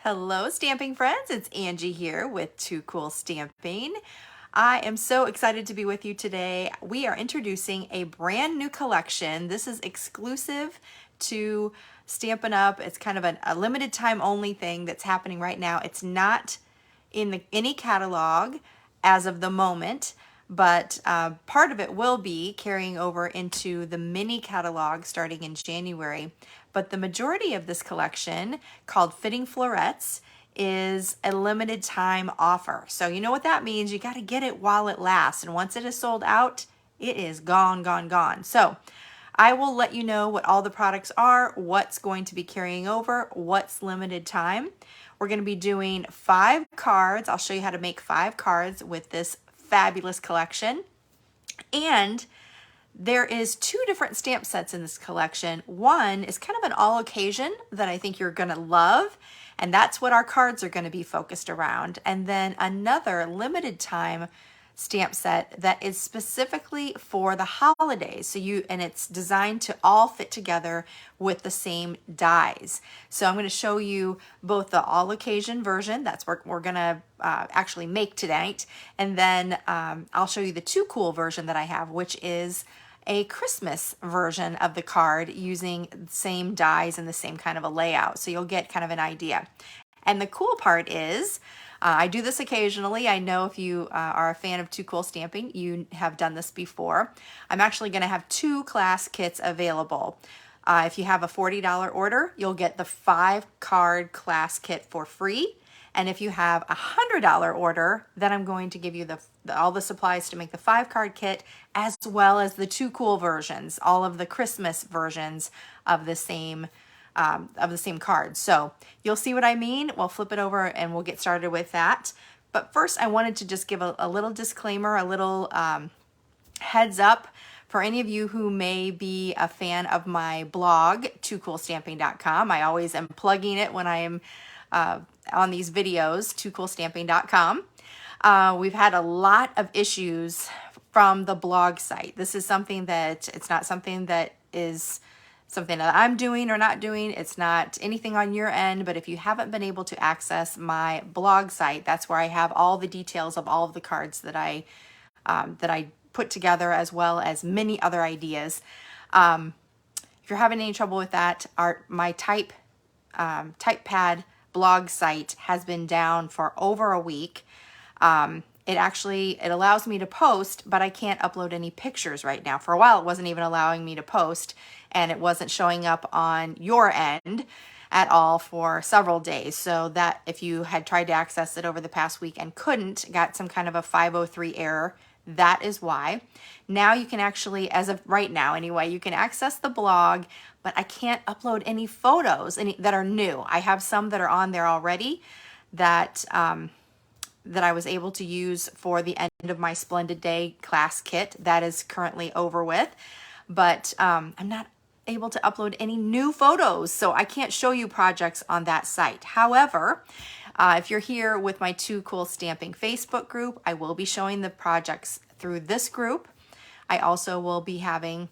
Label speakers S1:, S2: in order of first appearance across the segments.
S1: Hello, stamping friends. It's Angie here with Too Cool Stamping. I am so excited to be with you today. We are introducing a brand new collection. This is exclusive to Stampin' Up. It's kind of a limited time only thing that's happening right now. It's not in any catalog as of the moment, but part of it will be carrying over into the mini catalog starting in January. But the majority of this collection, called Fitting Florets, is a limited time offer. So you know what that means. You got to get it while it lasts. And once it is sold out, it is gone, gone, gone. So I will let you know what all the products are, what's going to be carrying over, what's limited time. We're going to be doing 5 cards. I'll show you how to make 5 cards with this fabulous collection. And there is 2 different stamp sets in this collection. One is kind of an all occasion that I think you're gonna love, and that's what our cards are gonna be focused around. And then another limited time stamp set that is specifically for the holidays. And it's designed to all fit together with the same dies. So I'm going to show you both the all occasion version, that's what we're going to actually make tonight, and then I'll show you the Too Cool version that I have, which is a Christmas version of the card using the same dies and the same kind of a layout. So you'll get kind of an idea. And the cool part is, I do this occasionally. I know if you are a fan of Too Cool Stamping, you have done this before. I'm actually going to have 2 class kits available. If you have a $40 order, you'll get the 5 card class kit for free. And if you have a $100 order, then I'm going to give you all the supplies to make the 5 card kit, as well as the Too Cool versions, all of the Christmas versions of the same card. So you'll see what I mean. We'll flip it over and we'll get started with that. But first, I wanted to just give a little disclaimer, a little heads up for any of you who may be a fan of my blog, toocoolstamping.com. I always am plugging it when I am on these videos, toocoolstamping.com. We've had a lot of issues from the blog site. This is something that, it's not something that is something that I'm doing or not doing. It's not anything on your end, but if you haven't been able to access my blog site, that's where I have all the details of all of the cards that I put together, as well as many other ideas. If you're having any trouble with that, my TypePad blog site has been down for over a week. It allows me to post, but I can't upload any pictures right now. For a while, it wasn't even allowing me to post, and it wasn't showing up on your end at all for several days. So that if you had tried to access it over the past week and couldn't, got some kind of a 503 error, that is why. Now you can actually, as of right now anyway, you can access the blog, but I can't upload any photos that are new. I have some that are on there already that I was able to use for the end of my Splendid Day class kit. That is currently over with, but I'm not able to upload any new photos, so I can't show you projects on that site. However, if you're here with my Too Cool Stamping Facebook group, I will be showing the projects through this group. I also will be having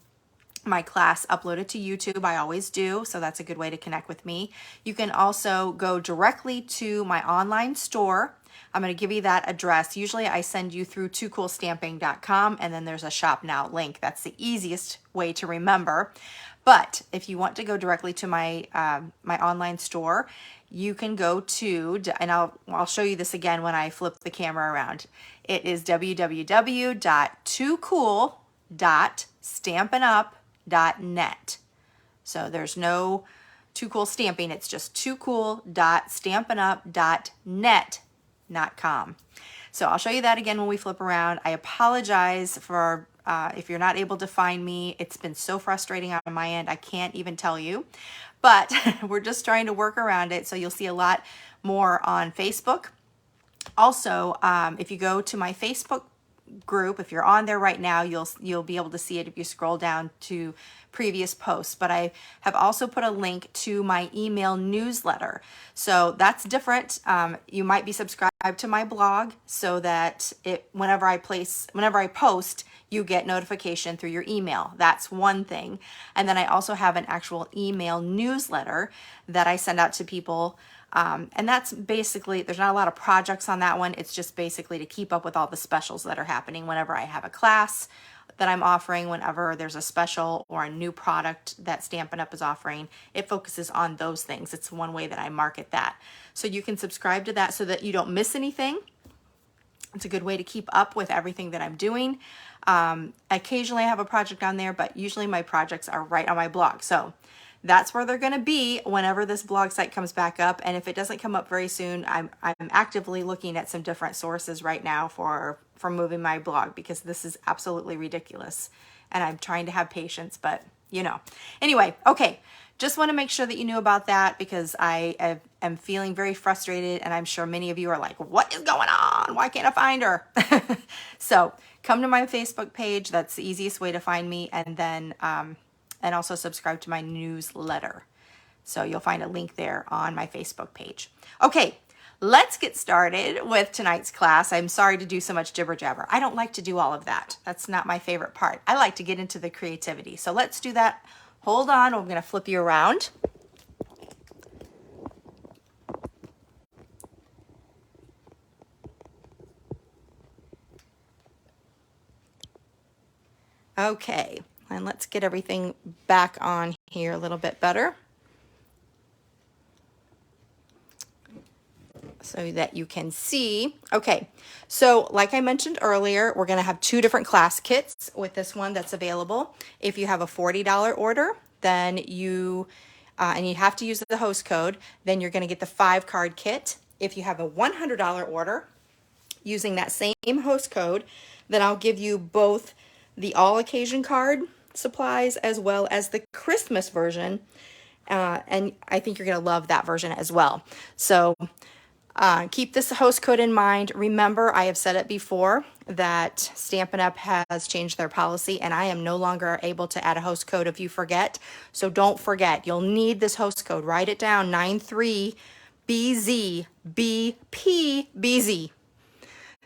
S1: my class uploaded to YouTube. I always do, so that's a good way to connect with me. You can also go directly to my online store. I'm going to give you that address. Usually I send you through toocoolstamping.com, and then there's a Shop Now link. That's the easiest way to remember. But if you want to go directly to my online store, you can go to, and I'll show you this again when I flip the camera around. It is www.toocool.stampinup.net. So there's no Too Cool Stamping. It's just toocool.stampinup.net.com. So I'll show you that again when we flip around. I apologize for if you're not able to find me. It's been so frustrating on my end. I can't even tell you, but we're just trying to work around it. So you'll see a lot more on Facebook. Also, if you go to my Facebook group, if you're on there right now, you'll be able to see it if you scroll down to previous posts. But I have also put a link to my email newsletter. So that's different. You might be subscribed to my blog so that whenever I post, you get notification through your email. That's one thing. And then I also have an actual email newsletter that I send out to people And that's basically, there's not a lot of projects on that one. It's just basically to keep up with all the specials that are happening whenever I have a class that I'm offering, whenever there's a special or a new product that Stampin' Up! Is offering. It focuses on those things. It's one way that I market that. So you can subscribe to that so that you don't miss anything. It's a good way to keep up with everything that I'm doing. Occasionally I have a project on there, but usually my projects are right on my blog. So that's where they're going to be whenever this blog site comes back up. And if it doesn't come up very soon, I'm actively looking at some different sources right now for moving my blog, because this is absolutely ridiculous. And I'm trying to have patience, but you know. Anyway, okay. Just want to make sure that you knew about that, because I am feeling very frustrated, and I'm sure many of you are like, what is going on? Why can't I find her? So come to my Facebook page. That's the easiest way to find me. And then, and also subscribe to my newsletter. So you'll find a link there on my Facebook page. Okay, let's get started with tonight's class. I'm sorry to do so much jibber jabber. I don't like to do all of that. That's not my favorite part. I like to get into the creativity. So let's do that. Hold on, I'm gonna flip you around. Okay, and let's get everything back on here a little bit better, so that you can see. Okay, so like I mentioned earlier, we're gonna have 2 different class kits with this one that's available. If you have a $40 order, then you, and you have to use the host code, then you're gonna get the 5-card kit. If you have a $100 order using that same host code, then I'll give you both the all occasion card supplies as well as the Christmas version. And I think you're gonna love that version as well. So keep this host code in mind. Remember, I have said it before that Stampin' Up! Has changed their policy, and I am no longer able to add a host code if you forget. So don't forget, you'll need this host code. Write it down, 93BZBPBZ.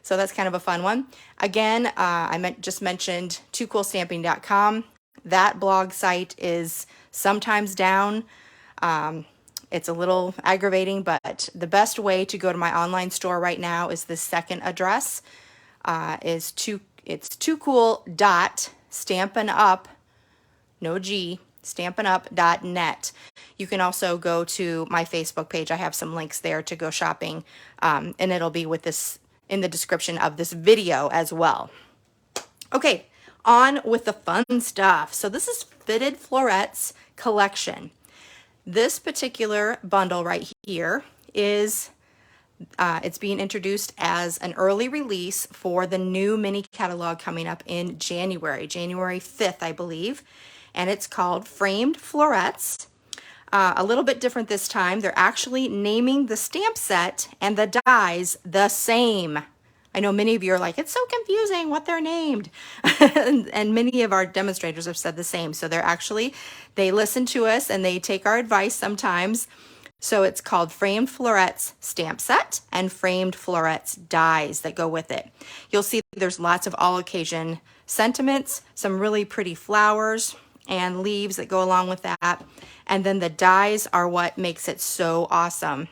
S1: So that's kind of a fun one. Again, just mentioned toocoolstamping.com. That blog site is sometimes down. It's a little aggravating, but the best way to go to my online store right now is the second address. It's toocool.stampinup, no G, stampinup.net. You can also go to my Facebook page. I have some links there to go shopping, and it'll be with this in the description of this video as well. Okay, on with the fun stuff. So this is Fitted Florets Collection. This particular bundle right here is, it's being introduced as an early release for the new mini catalog coming up in January 5th, I believe. And it's called Framed Florets. A little bit different this time. They're actually naming the stamp set and the dies the same. I know many of you are like, it's so confusing what they're named. and many of our demonstrators have said the same. So they listen to us and they take our advice sometimes. So it's called Framed Florets Stamp Set and Framed Florets Dies that go with it. You'll see there's lots of all occasion sentiments, some really pretty flowers and leaves that go along with that. And then the dies are what makes it so awesome.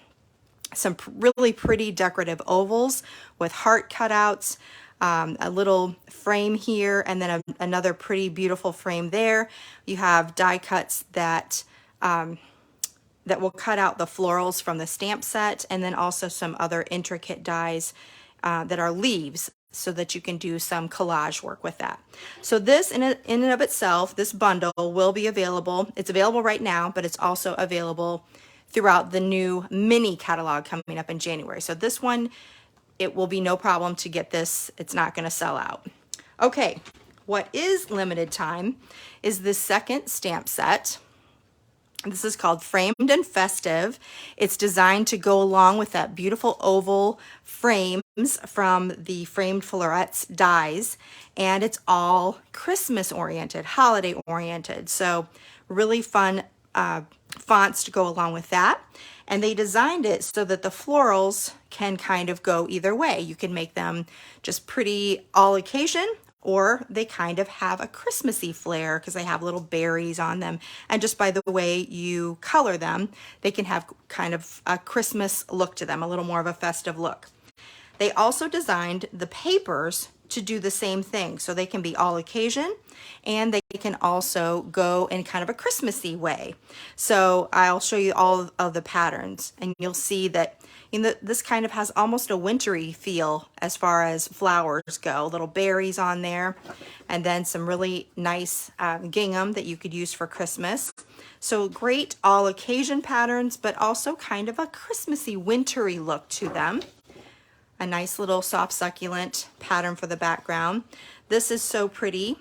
S1: Some really pretty decorative ovals with heart cutouts, a little frame here, and then another pretty beautiful frame there. You have die cuts that will cut out the florals from the stamp set, and then also some other intricate dies that are leaves, so that you can do some collage work with that. So this in and of itself, this bundle will be available. It's available right now, but it's also available throughout the new mini catalog coming up in January. So this one, it will be no problem to get this. It's not going to sell out. Okay, what is limited time is the second stamp set. This is called Framed and Festive. It's designed to go along with that beautiful oval frames from the Framed Florets dies, and it's all Christmas oriented, holiday oriented. So really fun fonts to go along with that. And they designed it so that the florals can kind of go either way. You can make them just pretty all occasion, or they kind of have a Christmassy flair because they have little berries on them. And just by the way you color them, they can have kind of a Christmas look to them, a little more of a festive look. They also designed the papers to do the same thing. So they can be all occasion and they can also go in kind of a Christmassy way. So I'll show you all of the patterns and you'll see that this kind of has almost a wintry feel as far as flowers go. Little berries on there and then some really nice gingham that you could use for Christmas. So great all occasion patterns, but also kind of a Christmassy wintry look to them. A nice little soft succulent pattern for the background. This is so pretty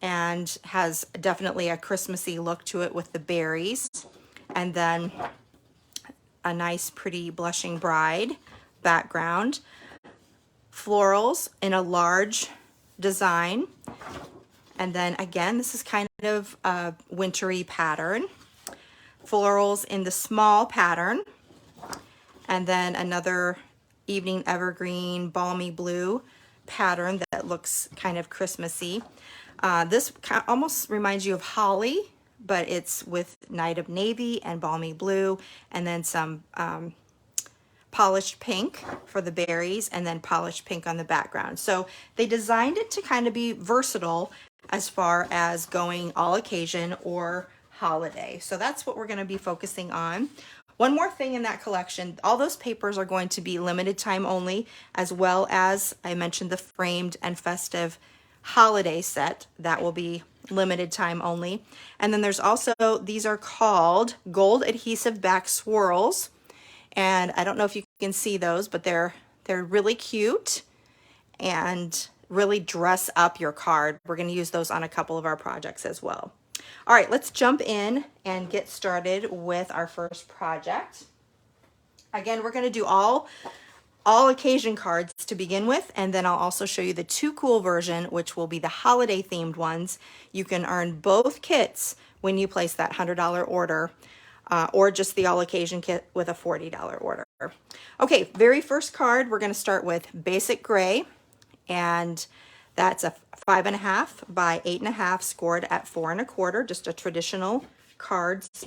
S1: and has definitely a Christmassy look to it with the berries. And then a nice pretty blushing bride background. Florals in a large design. And then again, this is kind of a wintry pattern. Florals in the small pattern. And then another evening evergreen balmy blue pattern that looks kind of Christmassy. This almost reminds you of holly, but it's with Night of Navy and balmy blue, and then some polished pink for the berries, and then polished pink on the background. So they designed it to kind of be versatile as far as going all occasion or holiday. So that's what we're going to be focusing on. One more thing in that collection, all those papers are going to be limited time only, as well as I mentioned the framed and festive holiday set that will be limited time only. And then there's also, these are called gold adhesive back swirls. And I don't know if you can see those, but they're really cute and really dress up your card. We're going to use those on a couple of our projects as well. All right, let's jump in and get started with our first project. Again, we're going to do all occasion cards to begin with, and then I'll also show you the Too Cool version, which will be the holiday themed ones. You can earn both kits when you place that $100 order, or just the all occasion kit with a $40 order. Okay, very first card, we're going to start with Basic Gray, and that's a 5.5 by 8.5 scored at 4 1/4, just a traditional cards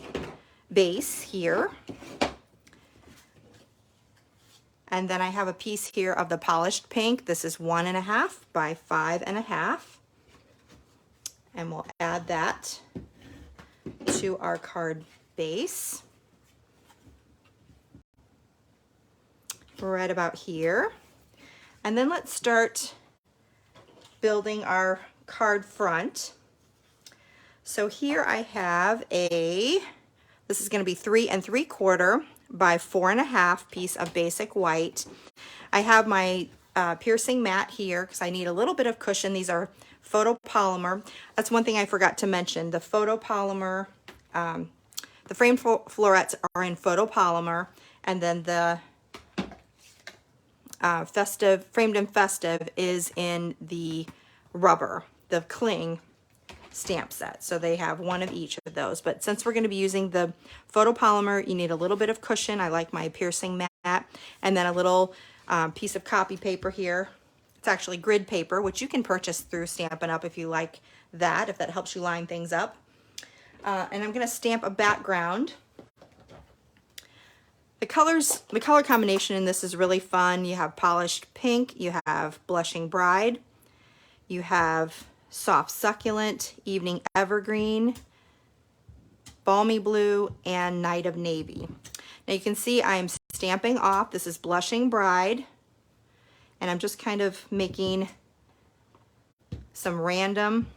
S1: base here. And then I have a piece here of the polished pink. This is 1.5 by 5.5. And we'll add that to our card base. Right about here. And then let's start building our card front. So here I have this is going to be 3 3/4 by 4.5 piece of basic white. I have my piercing mat here because I need a little bit of cushion. These are photopolymer. That's one thing I forgot to mention. The photopolymer, the framed florets are in photopolymer, and then the framed and festive is in the rubber, the cling stamp set. So they have one of each of those. But since we're going to be using the photopolymer, you need a little bit of cushion. I like my piercing mat, and then a little piece of copy paper here. It's actually grid paper, which you can purchase through Stampin' Up! If you like that, if that helps you line things up. And I'm going to stamp a background. The color combination in this is really fun. You have polished pink, you have blushing bride, you have soft succulent, evening evergreen, balmy blue, and night of navy. Now you can see I am stamping off. This is blushing bride, and I'm just kind of making some random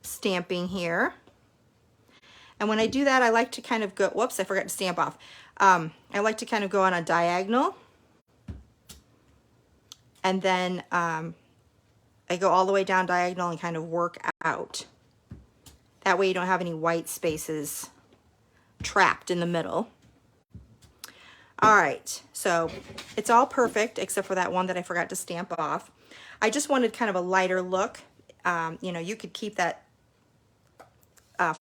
S1: stamping here. And when I do that, I like to kind of go, whoops, I forgot to stamp off. I like to kind of go on a diagonal, and then I go all the way down diagonal and kind of work out. That way you don't have any white spaces trapped in the middle. All right, so it's all perfect except for that one that I forgot to stamp off. I just wanted kind of a lighter look. You know, you could keep that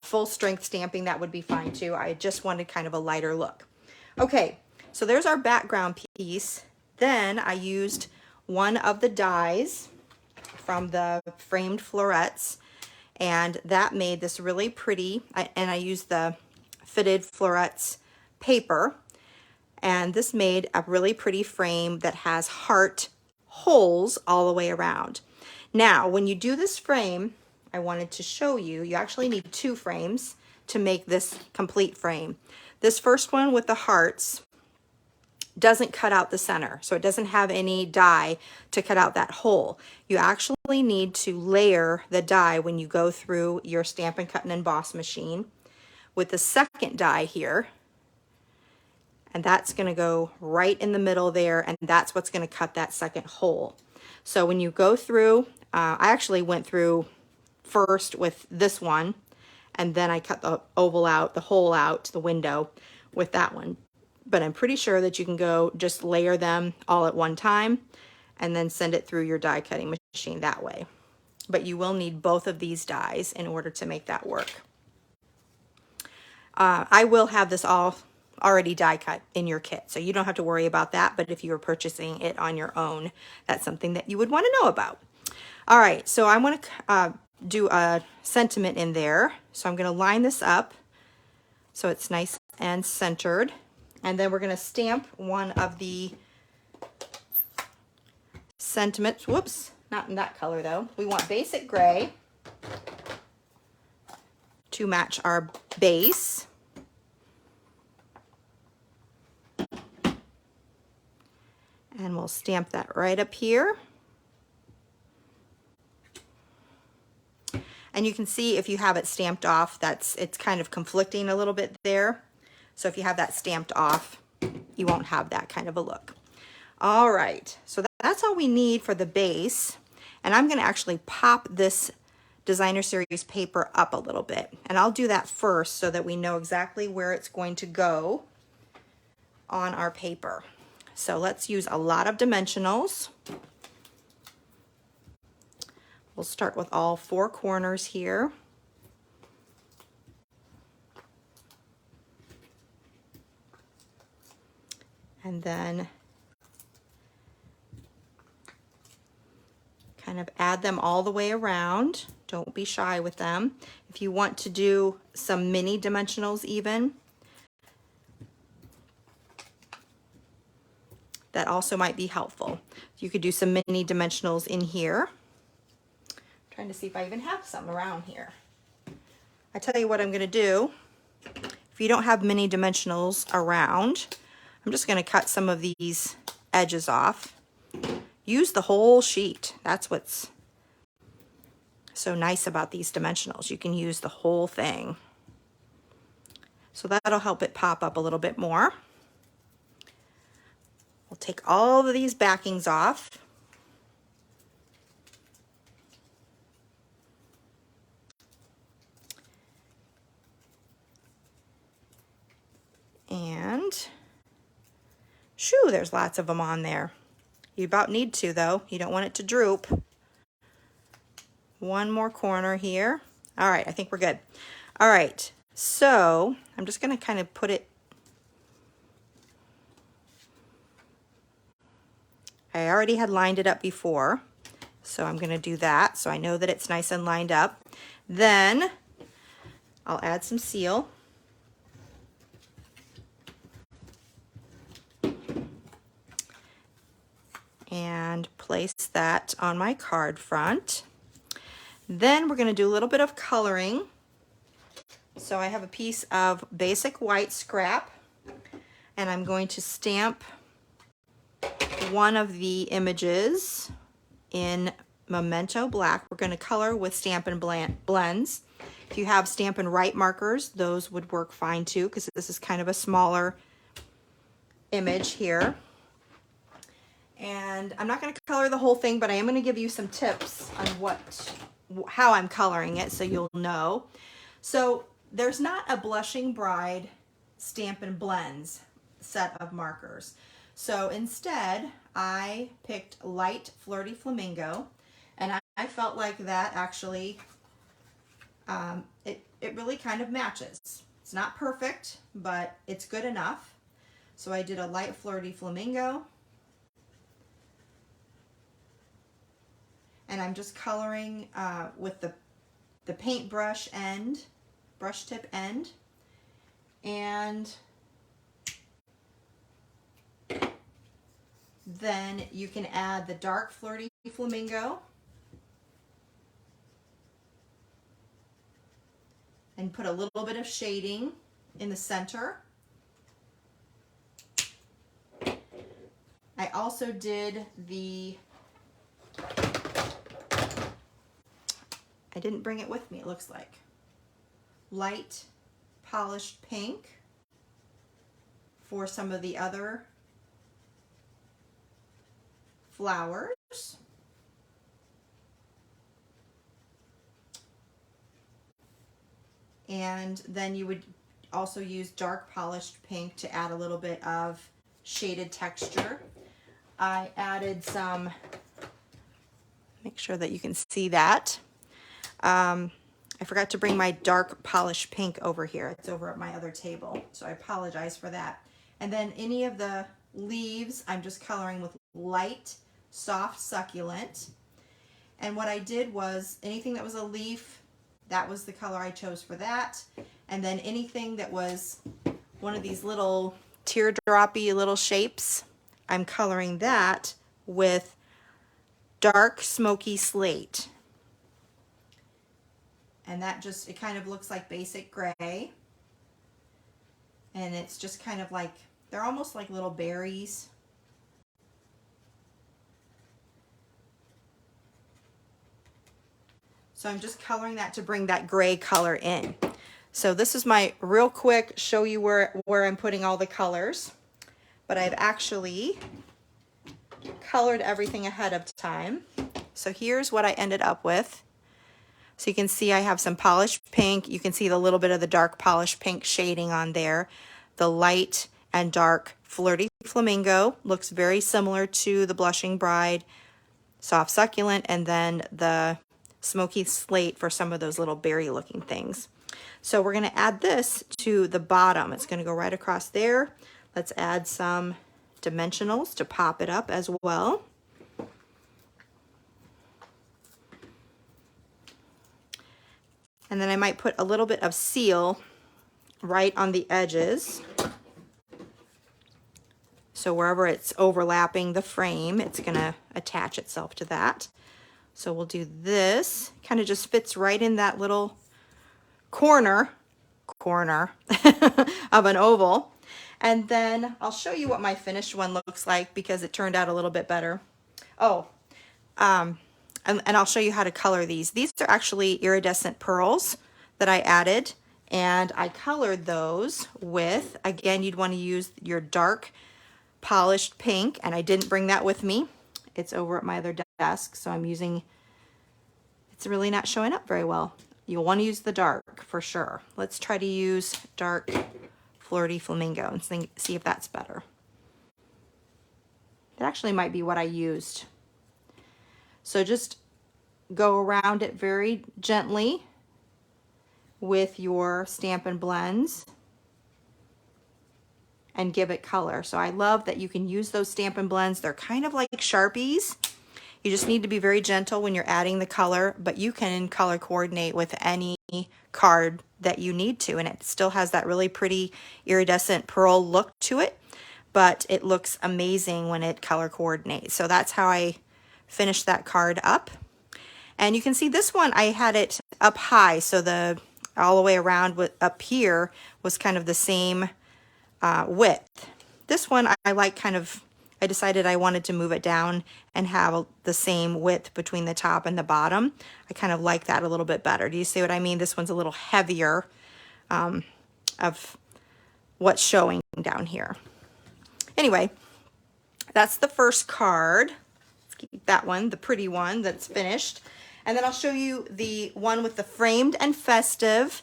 S1: full strength stamping, that would be fine too. I just wanted kind of a lighter look. Okay, so there's our background piece. Then I used one of the dies from the Framed Florets, and that made this really pretty, and I used the Fitting Florets paper, and this made a really pretty frame that has heart holes all the way around. Now, when you do this frame, I wanted to show you, you actually need 2 frames to make this complete frame. This first one with the hearts doesn't cut out the center, so it doesn't have any die to cut out that hole. You actually need to layer the die when you go through your Stampin' Cut and Emboss machine with the second die here, and that's going to go right in the middle there, and that's what's going to cut that second hole. So when you go through, I actually went through first with this one, and then I cut the oval out, the hole out, the window with that one. But I'm pretty sure that you can go just layer them all at one time and then send it through your die cutting machine that way. But you will need both of these dies in order to make that work. I will have this all already die cut in your kit, so you don't have to worry about that. But if you were purchasing it on your own, that's something that you would want to know about. All right, so I want to do a sentiment in there. So I'm going to line this up so it's nice and centered. And then we're going to stamp one of the sentiments. Whoops, not in that color though. We want basic gray to match our base. And we'll stamp that right up here. And you can see if you have it stamped off, it's kind of conflicting a little bit there. So if you have that stamped off, you won't have that kind of a look. All right, so that's all we need for the base. And I'm going to actually pop this Designer Series paper up a little bit. And I'll do that first so that we know exactly where it's going to go on our paper. So let's use a lot of dimensionals. We'll start with all 4 corners here. And then kind of add them all the way around. Don't be shy with them. If you want to do some mini dimensionals even, that also might be helpful. You could do some mini dimensionals in here. I'm trying to see if I even have some around here. I tell you what I'm going to do. If you don't have mini dimensionals around, I'm just going to cut some of these edges off. Use the whole sheet. That's what's so nice about these dimensionals. You can use the whole thing. So that'll help it pop up a little bit more. We'll take all of these backings off. And shoo, there's lots of them on there. You about need to though. You don't want it to droop. One more corner here. All right, I think we're good. All right, so I'm just going to kind of put it. I already had lined it up before, so I'm going to do that so I know that it's nice and lined up. Then I'll add some seal. And place that on my card front. Then we're going to do a little bit of coloring. So I have a piece of basic white scrap, and I'm going to stamp one of the images in Memento Black. We're going to color with Stampin' Blends. If you have Stampin' Write markers, those would work fine too, because this is kind of a smaller image here. And I'm not going to color the whole thing, but I am going to give you some tips on how I'm coloring it so you'll know. So there's not a Blushing Bride Stampin' Blends set of markers. So instead, I picked Light Flirty Flamingo, and I felt like that actually, it really kind of matches. It's not perfect, but it's good enough. So I did a Light Flirty Flamingo. and I'm just coloring with the paintbrush end, brush tip end, and then you can add the dark flirty flamingo and put a little bit of shading in the center. I also did I didn't bring it with me, it looks like, light polished pink for some of the other flowers. And then you would also use dark polished pink to add a little bit of shaded texture. I added some, make sure that you can see that. I forgot to bring my dark polished pink over here. It's over at my other table, so I apologize for that. And then any of the leaves, I'm just coloring with light, soft succulent. And what I did was anything that was a leaf, that was the color I chose for that. And then anything that was one of these little teardroppy little shapes, I'm coloring that with dark smoky slate. And that just, it kind of looks like basic gray. And it's just kind of like, they're almost like little berries. So I'm just coloring that to bring that gray color in. So this is my real quick show you where I'm putting all the colors. But I've actually colored everything ahead of time. So here's what I ended up with. So you can see I have some polished pink. You can see the little bit of the dark polished pink shading on there. The light and dark flirty flamingo looks very similar to the blushing bride, soft succulent, and then the smoky slate for some of those little berry looking things. So we're going to add this to the bottom. It's going to go right across there. Let's add some dimensionals to pop it up as well. And then I might put a little bit of seal right on the edges. So wherever it's overlapping the frame, it's going to attach itself to that. So we'll do this. Kind of just fits right in that little corner of an oval. And then I'll show you what my finished one looks like because it turned out a little bit better. Oh, and I'll show you how to color these. These are actually iridescent pearls that I added, and I colored those with, again, you'd want to use your dark polished pink, and I didn't bring that with me. It's over at my other desk, so I'm using, it's really not showing up very well. You'll want to use the dark for sure. Let's try to use dark flirty flamingo and see if that's better. It actually might be what I used. So just go around it very gently with your Stampin' Blends and give it color. So I love that you can use those Stampin' Blends. They're kind of like Sharpies. You just need to be very gentle when you're adding the color, but you can color coordinate with any card that you need to, and it still has that really pretty iridescent pearl look to it, but it looks amazing when it color coordinates. So that's how I finished that card up. And you can see this one, I had it up high, so the all the way around with up here was kind of the same width. This one I like kind of, I decided I wanted to move it down and have the same width between the top and the bottom. I kind of like that a little bit better. Do you see what I mean? This one's a little heavier of what's showing down here. Anyway, that's the first card. Let's keep that one, the pretty one that's finished. And then I'll show you the one with the framed and festive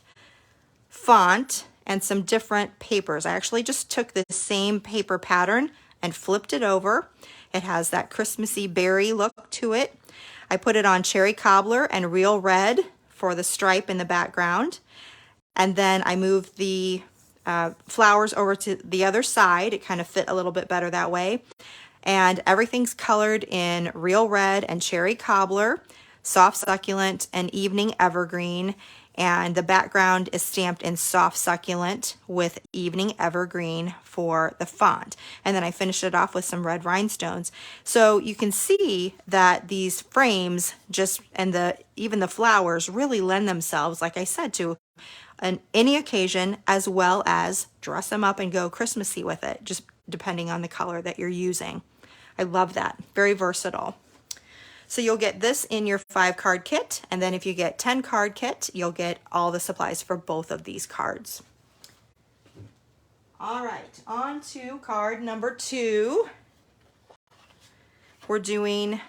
S1: font and some different papers. I actually just took the same paper pattern and flipped it over. It has that Christmassy berry look to it. I put it on cherry cobbler and real red for the stripe in the background. And then I moved the flowers over to the other side. It kind of fit a little bit better that way. And everything's colored in Real Red and Cherry Cobbler, Soft Succulent, and Evening Evergreen. And the background is stamped in Soft Succulent with Evening Evergreen for the font. And then I finished it off with some red rhinestones. So you can see that these frames even the flowers really lend themselves, like I said, to any occasion, as well as dress them up and go Christmassy with it, just depending on the color that you're using. I love that. Very versatile. So you'll get this in your 5-card kit, and then if you get 10-card kit, you'll get all the supplies for both of these cards. All right, on to card number 2. We're doing,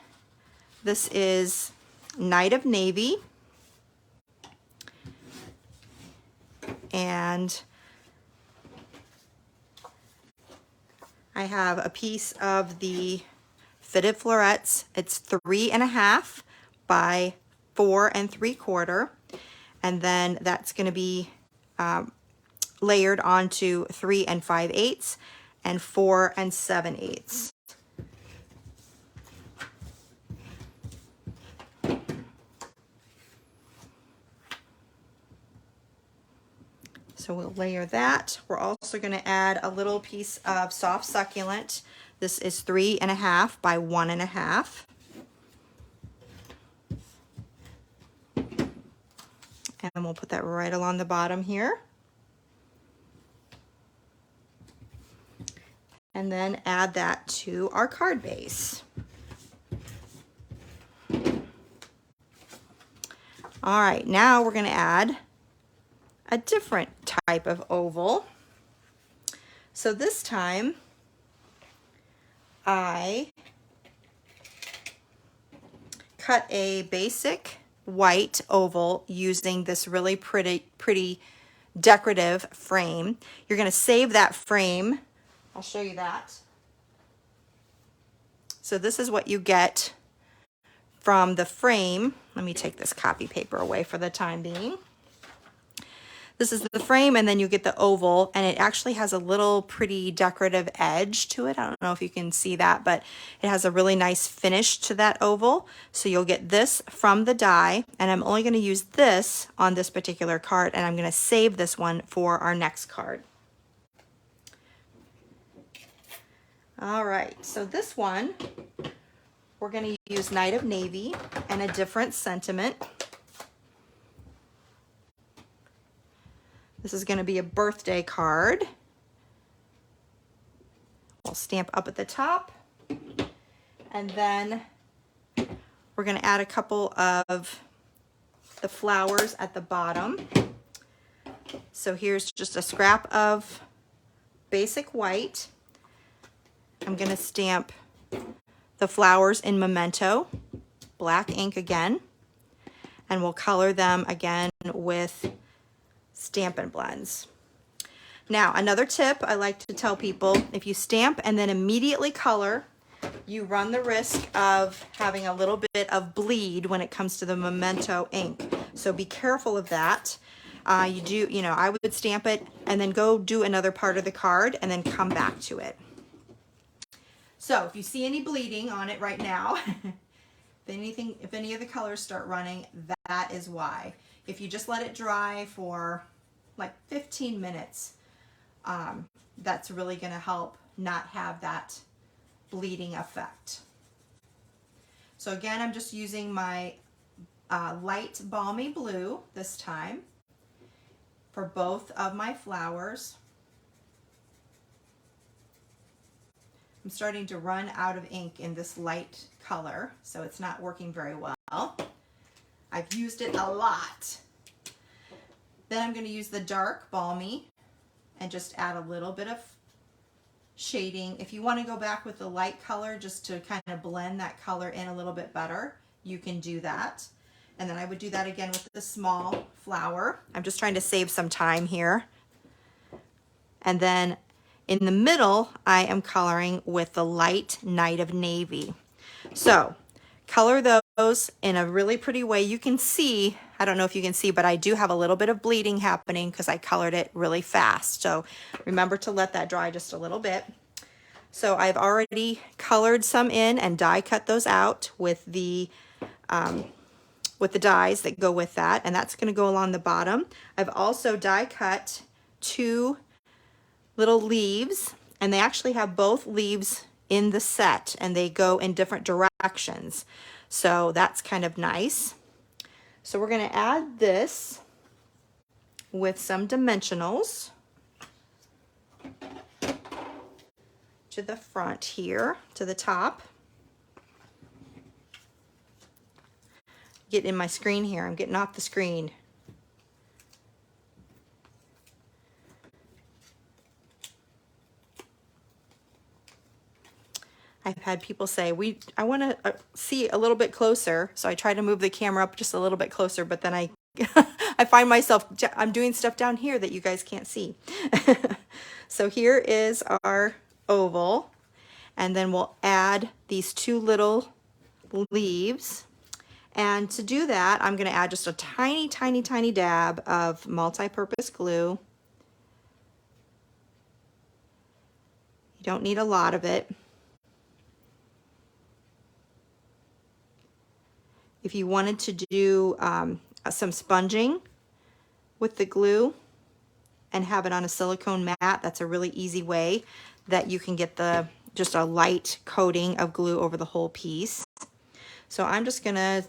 S1: this is Night of Navy. And I have a piece of the Fitted Florets. It's 3.5 by 4 3/4, and then that's going to be layered onto 3 5/8 and 4 7/8. So we'll layer that. We're also going to add a little piece of Soft Succulent. This is 3.5 by 1.5. And we'll put that right along the bottom here. And then add that to our card base. All right, now we're going to add a different type of oval. So this time I cut a basic white oval using this really pretty decorative frame. You're going to save that frame. I'll show you that. So this is what you get from the frame. Let me take this copy paper away for the time being. This is the frame, and then you get the oval, and it actually has a little pretty decorative edge to it. I don't know if you can see that, but it has a really nice finish to that oval. So you'll get this from the die, and I'm only going to use this on this particular card, and I'm going to save this one for our next card. All right, so this one, we're going to use Night of Navy and a different sentiment. This is going to be a birthday card. We'll stamp up at the top. And then we're going to add a couple of the flowers at the bottom. So here's just a scrap of basic white. I'm going to stamp the flowers in Memento, black ink again, and we'll color them again with Stampin' Blends. Now, another tip I like to tell people, if you stamp and then immediately color, you run the risk of having a little bit of bleed when it comes to the Memento ink. So be careful of that. I would stamp it and then go do another part of the card and then come back to it. So if you see any bleeding on it right now, if any of the colors start running, that is why. If you just let it dry for like 15 minutes, that's really going to help not have that bleeding effect. So again, I'm just using my light balmy blue this time for both of my flowers. I'm starting to run out of ink in this light color, so it's not working very well. I've used it a lot. Then I'm going to use the dark balmy and just add a little bit of shading. If you want to go back with the light color just to kind of blend that color in a little bit better, you can do that. And then I would do that again with the small flower. I'm just trying to save some time here. And then in the middle, I am coloring with the light Night of Navy. So color those in a really pretty way. You can see, I don't know if you can see, but I do have a little bit of bleeding happening because I colored it really fast. So remember to let that dry just a little bit. So I've already colored some in and die cut those out with the dies that go with that, and that's going to go along the bottom. I've also die cut 2 little leaves, and they actually have both leaves in the set, and they go in different directions. So that's kind of nice. So we're going to add this with some dimensionals to the front here, to the top. Get in my screen here. I'm getting off the screen. I've had people say, I want to see a little bit closer, so I try to move the camera up just a little bit closer, but then I I find myself, I'm doing stuff down here that you guys can't see. So here is our oval, and then we'll add these 2 little leaves. And to do that, I'm going to add just a tiny, tiny, tiny dab of multi-purpose glue. You don't need a lot of it. If you wanted to do some sponging with the glue and have it on a silicone mat, that's a really easy way that you can get just a light coating of glue over the whole piece. So I'm just gonna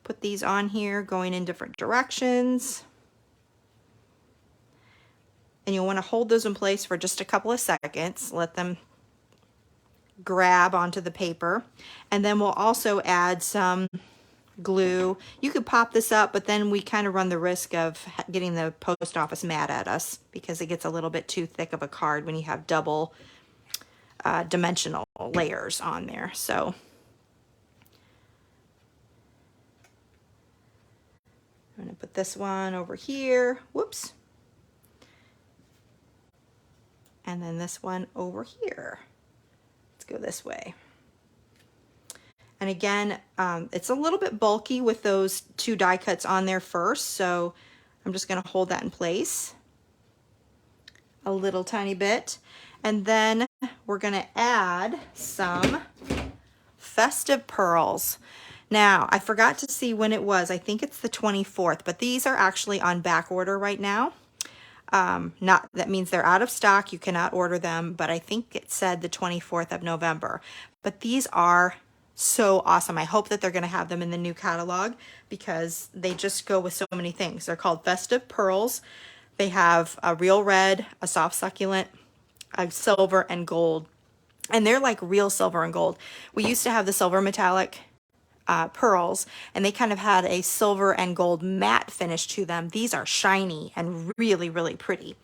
S1: put these on here, going in different directions. And you'll want to hold those in place for just a couple of seconds, let them grab onto the paper. And then we'll also add some glue. You could pop this up, but then we kind of run the risk of getting the post office mad at us because it gets a little bit too thick of a card when you have double dimensional layers on there. So I'm going to put this one over here. Whoops. And then this one over here. Let's go this way. And again, it's a little bit bulky with those 2 die cuts on there first, so I'm just going to hold that in place a little tiny bit. And then we're going to add some Festive pearls. Now, I forgot to see when it was. I think it's the 24th, but these are actually on back order right now. That means they're out of stock. You cannot order them, but I think it said the 24th of November. But these are so awesome. I hope that they're going to have them in the new catalog because they just go with so many things. They're called Festive Pearls. They have a real red, a soft succulent, a silver, and gold. And they're like real silver and gold. We used to have the silver metallic pearls, and they kind of had a silver and gold matte finish to them. These are shiny and really, really pretty.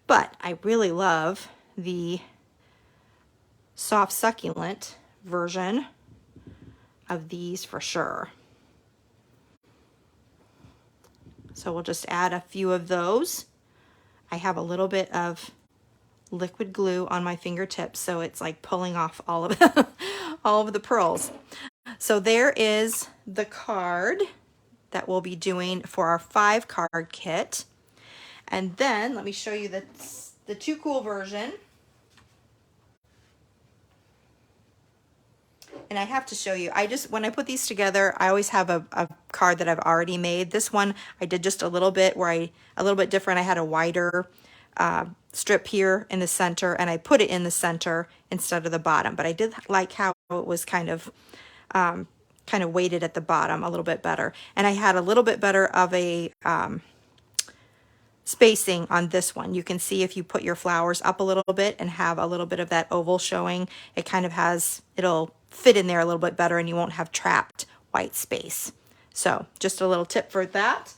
S1: But I really love the soft succulent version of these for sure. So we'll just add a few of those. I have a little bit of liquid glue on my fingertips, so it's like pulling off all of all of the pearls. So there is the card that we'll be doing for our 5-card kit. And then let me show you the Too Cool version. And I have to show you, when I put these together, I always have a card that I've already made. This one I did just a little bit different. I had a wider strip here in the center, and I put it in the center instead of the bottom. But I did like how it was kind of weighted at the bottom a little bit better. And I had a little bit better of a spacing on this one. You can see if you put your flowers up a little bit and have a little bit of that oval showing, it kind of it'll fit in there a little bit better and you won't have trapped white space. So just a little tip for that.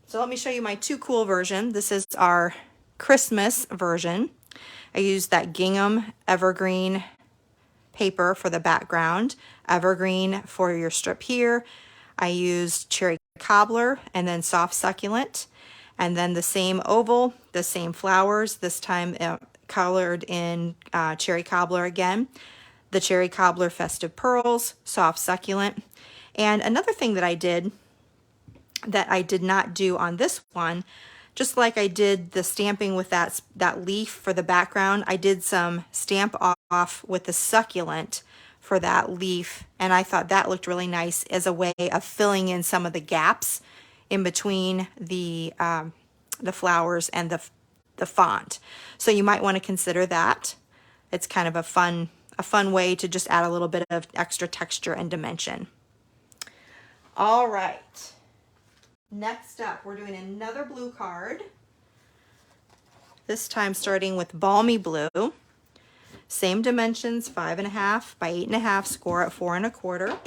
S1: So let me show you my Too Cool version. This is our Christmas version. I used that gingham evergreen paper for the background, evergreen for your strip here. I used cherry cobbler and then soft succulent, and then the same oval, the same flowers, this time colored in cherry cobbler again. The cherry cobbler Festive Pearls, soft succulent. And another thing that I did not do on this one, just like I did the stamping with that leaf for the background, I did some stamp off with the succulent for that leaf, and I thought that looked really nice as a way of filling in some of the gaps in between the flowers and the font. So you might want to consider that. It's kind of a fun way to just add a little bit of extra texture and dimension. All right. Next up, we're doing another blue card. This time starting with Balmy Blue. Same dimensions, 5.5 by 8.5, score at 4 1/4.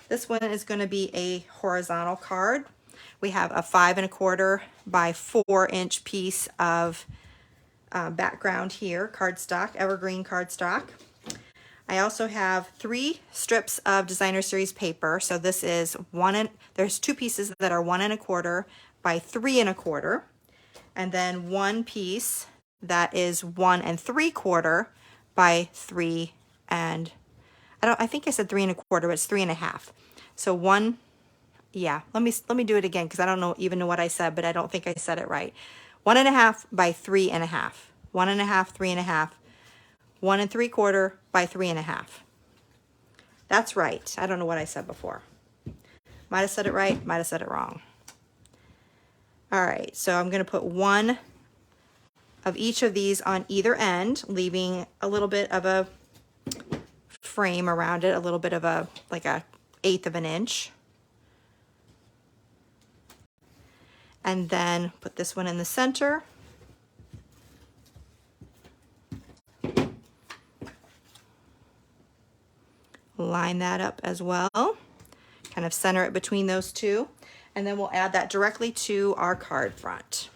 S1: This one is going to be a horizontal card. We have a 5 1/4 by 4-inch piece of background here, cardstock, evergreen cardstock. I also have 3 strips of designer series paper. So this is there's 2 pieces that are 1 1/4 by 3 1/4, and then 1 piece that is 1 3/4 by 3 and I think I said 3 1/4, but it's 3.5. So let me do it again because I don't even know what I said, but I don't think I said it right. 1.5 by 3.5, 1.5, 3.5, 1 3/4 by 3.5. That's right. I don't know what I said before. Might have said it right, might have said it wrong. All right, so I'm going to put 1 of each of these on either end, leaving a little bit of a frame around it, a little bit of like a 1/8 of an inch. And then put this one in the center. Line that up as well. Kind of center it between those two. And then we'll add that directly to our card front.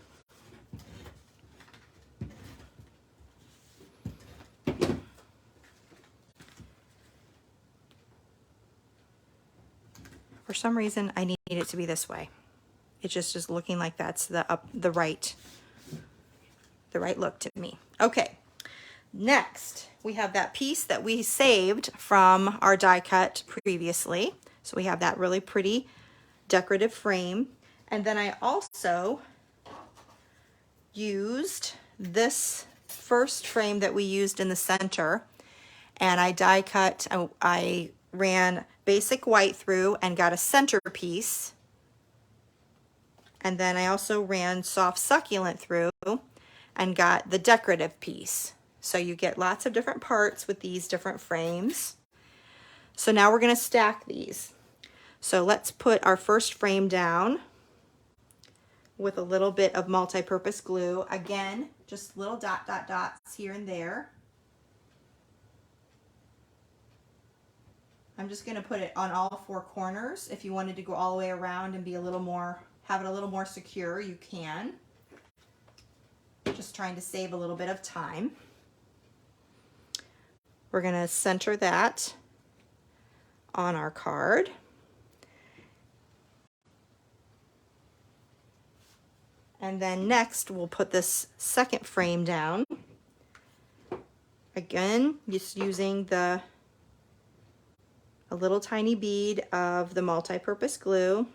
S1: For some reason, I need it to be this way. It just is looking like that's the right look to me. Okay, next we have that piece that we saved from our die cut previously. So we have that really pretty decorative frame. And then I also used this first frame that we used in the center, and I die cut, I ran basic white through and got a center piece. And then I also ran soft succulent through and got the decorative piece. So you get lots of different parts with these different frames. So now we're going to stack these. So let's put our first frame down with a little bit of multi-purpose glue. Again, just little dots here and there. I'm just going to put it on all 4 corners. If you wanted to go all the way around and be have it a little more secure, you can. Just trying to save a little bit of time. We're going to center that on our card. And then next we'll put this second frame down. Again, just using a little tiny bead of the multi-purpose glue.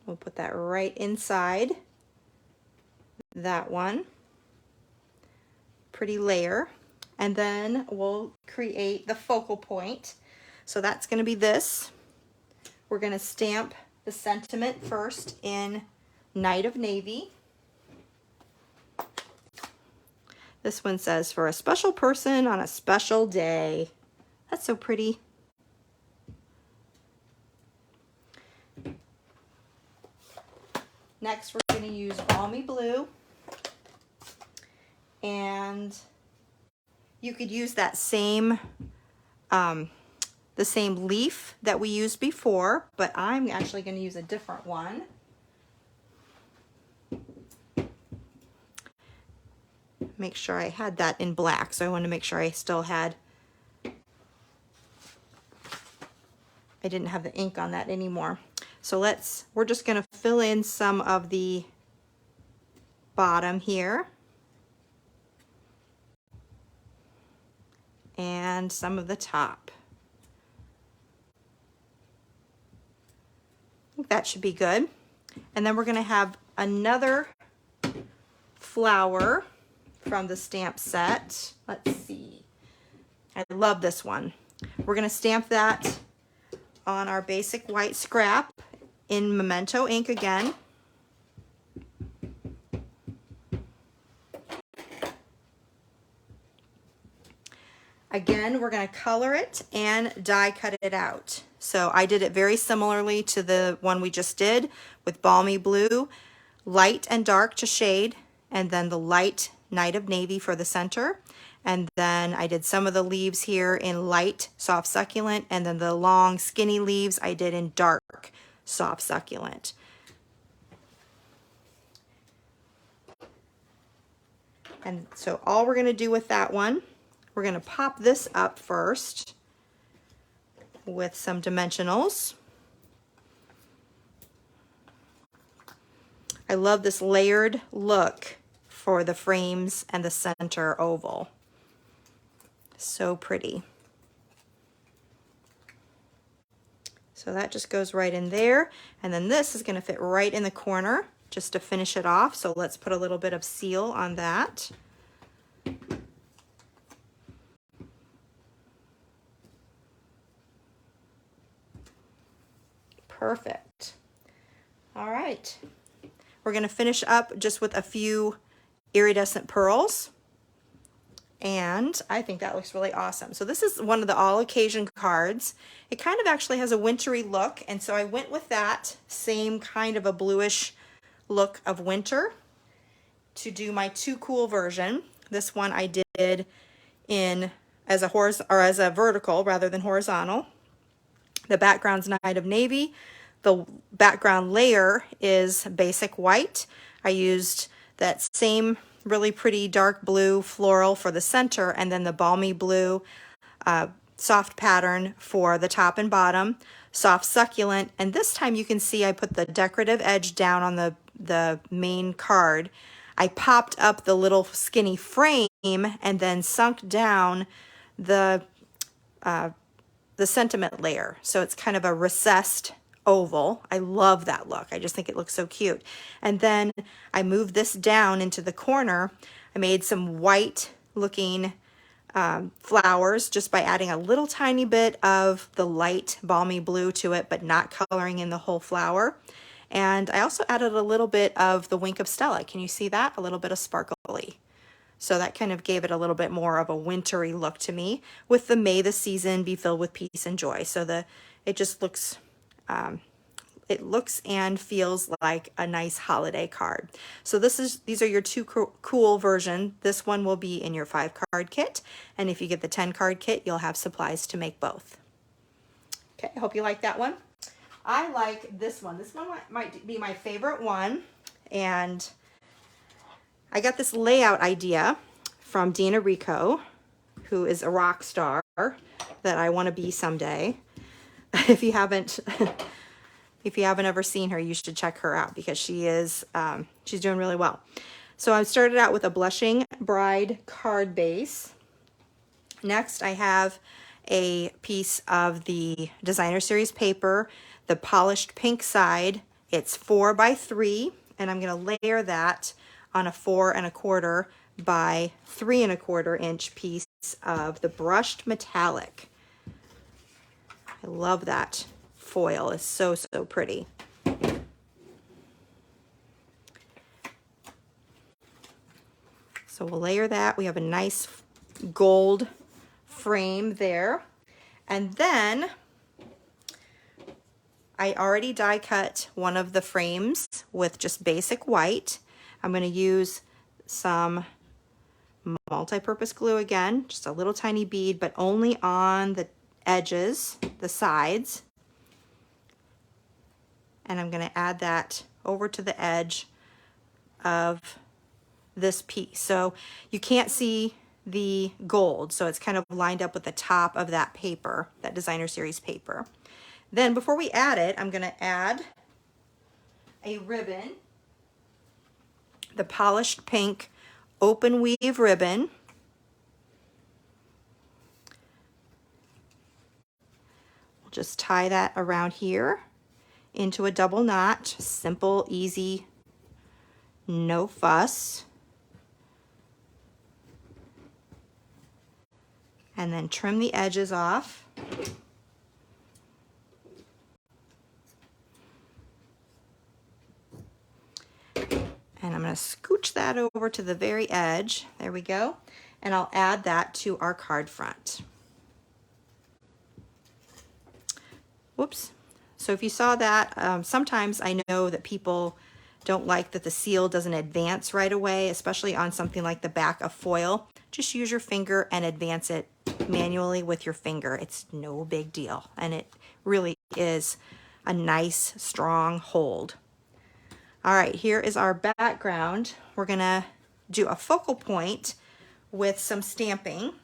S1: We'll put that right inside that one. Pretty layer. And then we'll create the focal point. So that's going to be this. We're going to stamp the sentiment first in Night of Navy. This one says, for a special person on a special day. That's so pretty. Next, we're going to use Balmy Blue. And you could use that same, the same leaf that we used before, but I'm actually going to use a different one. Make sure I had that in black, so I want to make sure I still had, I didn't have the ink on that anymore. So we're just going to fill in some of the bottom here and some of the top. think that should be good. And then we're gonna have another flower from the stamp set. Let's see. I love this one. We're gonna stamp that on our basic white scrap in Memento ink again. Again, we're going to color it and die cut it out. So I did it very similarly to the one we just did with Balmy Blue, light and dark to shade, and then the light Night of Navy for the center. And then I did some of the leaves here in light soft succulent, and then the long skinny leaves I did in dark soft succulent. And so all we're going to do with that one, we're going to pop this up first with some dimensionals. I love this layered look for the frames and the center oval. So pretty. So that just goes right in there. And then this is going to fit right in the corner just to finish it off. So let's put a little bit of seal on that. Perfect. All right. We're going to finish up just with a few iridescent pearls. And I think that looks really awesome. So this is one of the all occasion cards. It kind of actually has a wintry look. And so I went with that same kind of a bluish look of winter to do my Too Cool version. This one I did in as a vertical rather than horizontal. The background's Night of Navy. The background layer is basic white. I used that same really pretty dark blue floral for the center, and then the Balmy Blue soft pattern for the top and bottom, soft succulent. And this time you can see I put the decorative edge down on the main card. I popped up the little skinny frame and then sunk down the sentiment layer. So it's kind of a recessed oval. I love that look. I just think it looks so cute. And then I moved this down into the corner. I made some white looking flowers just by adding a little tiny bit of the light Balmy Blue to it, but not coloring in the whole flower. And I also added a little bit of the Wink of Stella. Can you see that? A little bit of sparkly. So that kind of gave it a little bit more of a wintry look to me, with the May the season be filled with peace and joy. So it just looks, it looks and feels like a nice holiday card. So these are your Too Cool version. This one will be in your 5-card kit. And if you get the 10-card kit, you'll have supplies to make both. Okay, I hope you like that one. I like this one. This one might be my favorite one. And I got this layout idea from Dina Rico, who is a rock star that I want to be someday. If you haven't ever seen her, you should check her out because she's doing really well. So I started out with a Blushing Bride card base. Next, I have a piece of the Designer Series paper, the polished pink side. It's 4 by 3, and I'm going to layer that on a 4 1/4 by 3 1/4 inch piece of the brushed metallic. I love that foil. It's so, so pretty. So we'll layer that. We have a nice gold frame there. And then I already die cut one of the frames with just basic white. I'm going to use some multi-purpose glue again, just a little tiny bead, but only on the edges, the sides. And I'm going to add that over to the edge of this piece. So you can't see the gold, so it's kind of lined up with the top of that paper, that Designer Series paper. Then before we add it, I'm going to add a ribbon, the polished pink open weave ribbon. We'll just tie that around here into a double knot. Simple, easy, no fuss. And then trim the edges off. And I'm going to scooch that over to the very edge. There we go. And I'll add that to our card front. Whoops. So if you saw that, sometimes I know that people don't like that the seal doesn't advance right away, especially on something like the back of foil. Just use your finger and advance it manually with your finger. It's no big deal. And it really is a nice, strong hold. All right, here is our background. We're gonna do a focal point with some stamping.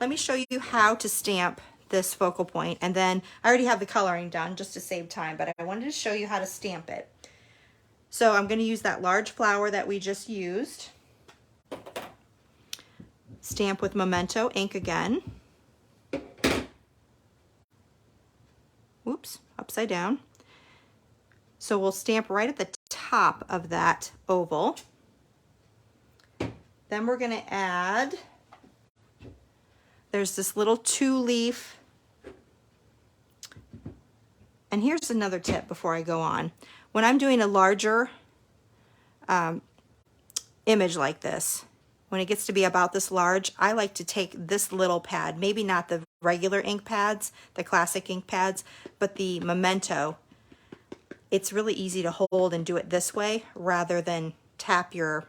S1: Let me show you how to stamp this focal point, and then I already have the coloring done just to save time, but I wanted to show you how to stamp it. So I'm gonna use that large flower that we just used. Stamp with Memento ink again. Whoops, upside down. So we'll stamp right at the top of that oval. Then we're gonna add, there's this little 2-leaf, and here's another tip before I go on. When I'm doing a larger image like this, when it gets to be about this large, I like to take this little pad, maybe not the regular ink pads, the classic ink pads, but the Memento. It's really easy to hold and do it this way rather than tap your